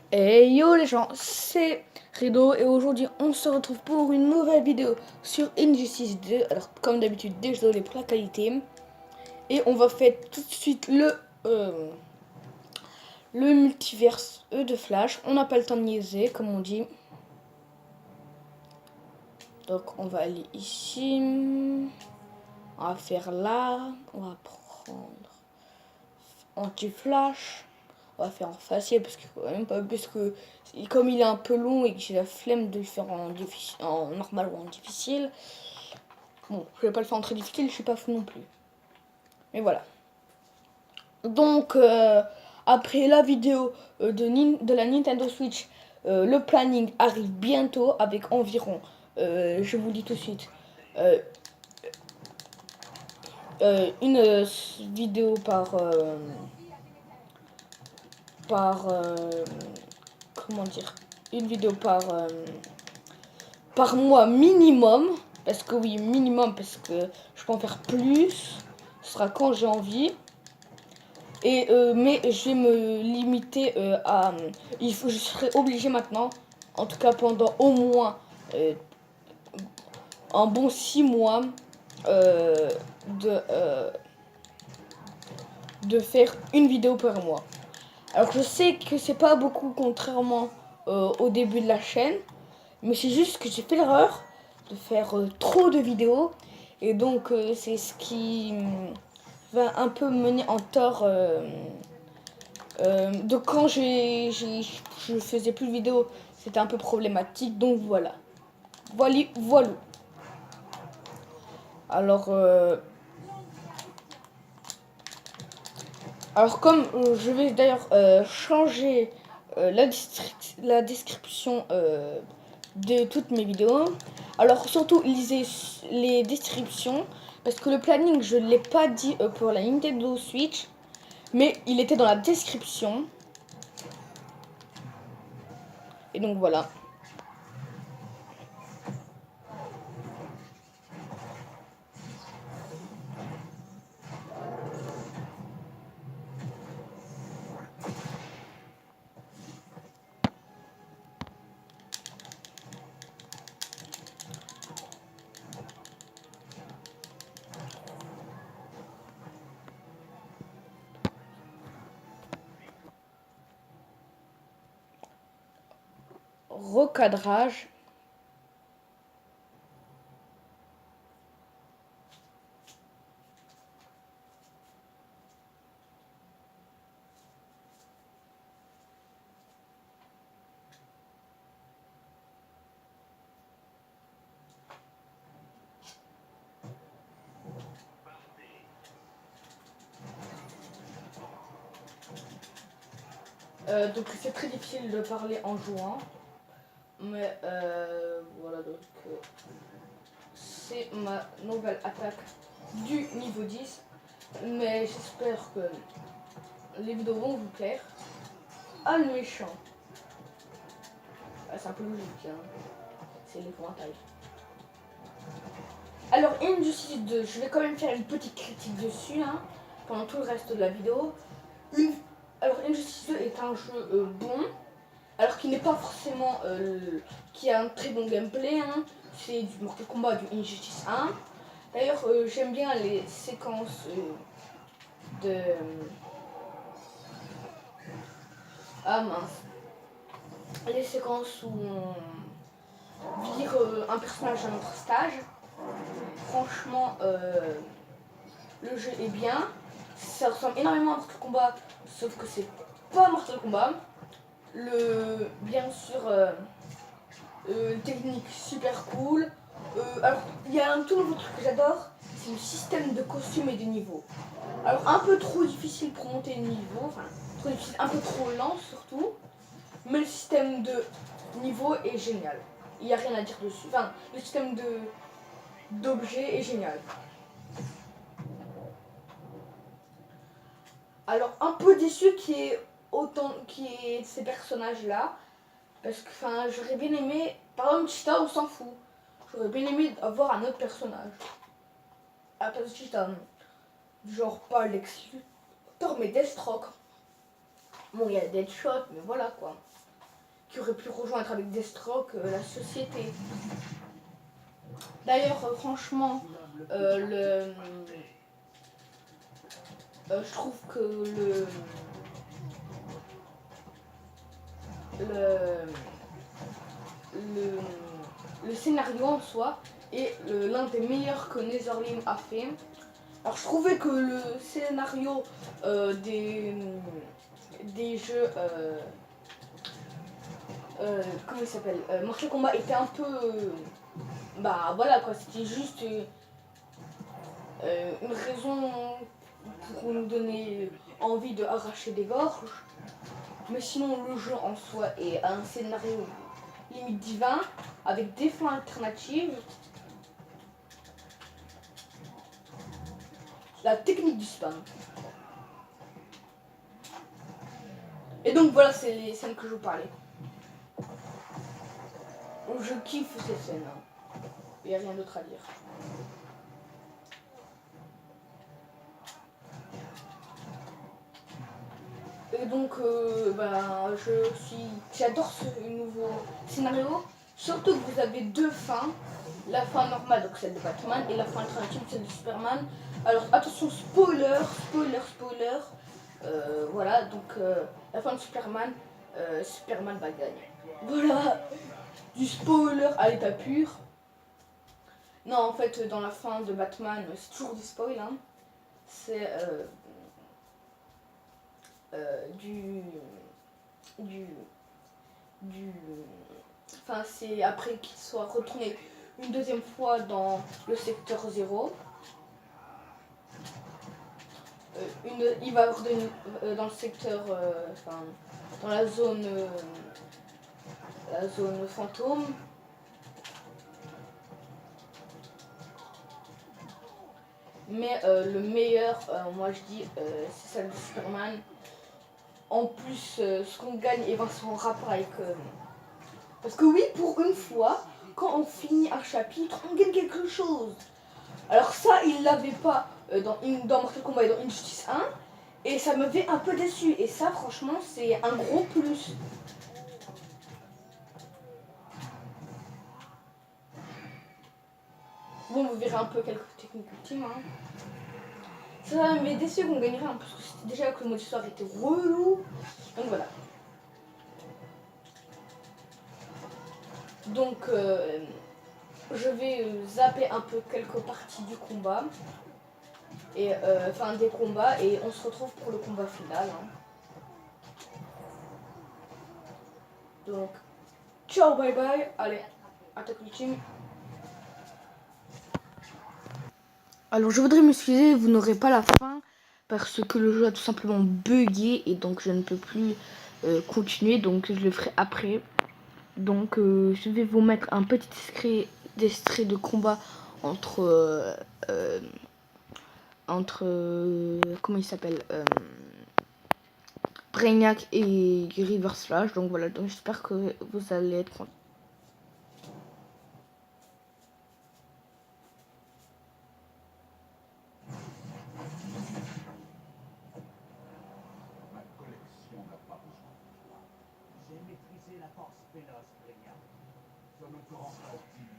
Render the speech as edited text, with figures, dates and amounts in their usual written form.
Hey yo les gens, c'est Rido et aujourd'hui on se retrouve pour une nouvelle vidéo sur Injustice 2. Alors comme d'habitude, désolé pour la qualité. Et on va faire tout de suite le multiverse de Flash. On n'a pas le temps de niaiser comme on dit. Donc on va aller ici. On va faire là. On va prendre anti-flash. On va faire en facial parce que quand même pas parce que comme il est un peu long et que j'ai la flemme de le faire en normal ou en difficile. Bon, je vais pas le faire en très difficile, je suis pas fou non plus. Mais voilà. Donc après la vidéo de la Nintendo Switch, le planning arrive bientôt avec environ, je vous le dis tout de suite, euh, une vidéo par comment dire, une vidéo par mois minimum, parce que oui, minimum, parce que je peux en faire plus, ce sera quand j'ai envie. Et mais je vais me limiter je serai obligé maintenant, en tout cas pendant au moins un bon 6 mois, euh, de, euh, de faire une vidéo par mois. Alors je sais que c'est pas beaucoup contrairement au début de la chaîne, mais c'est juste que j'ai fait l'erreur de faire trop de vidéos. Et donc c'est ce qui va un peu mener en tort. Donc quand je faisais plus de vidéos, c'était un peu problématique. Donc voilà. Voilà. Alors, alors comme je vais d'ailleurs changer la description de toutes mes vidéos. Alors surtout lisez les descriptions parce que le planning je ne l'ai pas dit pour la Nintendo Switch, mais il était dans la description. Et donc voilà. Recadrage. Donc c'est très difficile de parler en jouant. Mais voilà, donc c'est ma nouvelle attaque du niveau 10. Mais j'espère que les vidéos vont vous plaire. Ah, le méchant. Ah, c'est un peu logique, hein. C'est l'épouvantail. Alors, Injustice 2, je vais quand même faire une petite critique dessus, hein, pendant tout le reste de la vidéo. Alors, Injustice 2 est un jeu bon, alors qu'il n'est pas forcément qui a un très bon gameplay, hein. C'est du Mortal Kombat, du Injustice 1. D'ailleurs j'aime bien les séquences de ah mince, les séquences où on vire un personnage à notre stage. Franchement le jeu est bien, ça ressemble énormément à Mortal Kombat, sauf que c'est pas Mortal Kombat. Bien sûr technique super cool. Alors, il y a un tout nouveau truc que j'adore, c'est le système de costumes et de niveaux. Alors, un peu trop difficile pour monter le niveau, enfin, trop difficile, un peu trop lent surtout, mais le système de niveau est génial. Il n'y a rien à dire dessus. Enfin, le système d'objets est génial. Alors, un peu déçu qui est ces personnages-là, parce que, enfin, j'aurais bien aimé, par exemple, Cheetah, on s'en fout. J'aurais bien aimé avoir un autre personnage. À la place de Cheetah, genre pas Lex Luthor, mais Deathstroke. Bon, il y a Deadshot, mais voilà quoi. qui aurait pu rejoindre avec Deathstroke la société. D'ailleurs, franchement, je trouve que le, le scénario en soi est l'un des meilleurs que Netherrealm a fait. Alors je trouvais que le scénario des jeux comment il s'appelle Mortal Kombat était un peu bah voilà quoi, c'était juste une raison pour nous donner envie de arracher des gorges. Mais sinon le jeu en soi est un scénario limite divin avec des fins alternatives. La technique du spam. Et donc voilà, c'est les scènes que je vous parlais. Donc je kiffe ces scènes. Il n'y a rien d'autre à dire. Et donc j'adore ce nouveau scénario. Surtout que vous avez deux fins. La fin normale, donc celle de Batman, et la fin alternative, celle de Superman. Alors attention, spoiler. Voilà, donc la fin de Superman, Superman va gagner. Voilà, du spoiler à l'état pur. Non, en fait, dans la fin de Batman, c'est toujours du spoil. Hein. C'est Enfin, c'est après qu'il soit retourné une deuxième fois dans le secteur 0. Il va dans le secteur, dans la zone fantôme. Mais le meilleur, moi je dis, c'est celle de Superman. En plus, ce qu'on gagne est en rapport avec... Parce que oui, pour une fois, quand on finit un chapitre, on gagne quelque chose. Alors ça, il l'avait pas dans Mortal Kombat et dans Injustice 1. Et ça me fait un peu déçu. Et ça, franchement, c'est un gros plus. Bon, vous verrez un peu quelques techniques ultimes. Hein. Ça m'avait déçu qu'on gagnerait, hein, parce que c'était déjà que le mode histoire était relou. Donc voilà. Donc je vais zapper un peu quelques parties du combat. Et enfin des combats. Et on se retrouve pour le combat final. Hein. Donc, ciao, bye bye. Allez, attaque ultime. Alors je voudrais m'excuser, vous n'aurez pas la fin parce que le jeu a tout simplement bugué et donc je ne peux plus continuer, donc je le ferai après. Donc je vais vous mettre un petit extrait de combat entre comment il s'appelle Brainiac et Reverse Flash. Donc voilà, donc j'espère que vous allez être content. J'ai maîtrisé la force véloce, Brainiac. Je me te rends pas utile.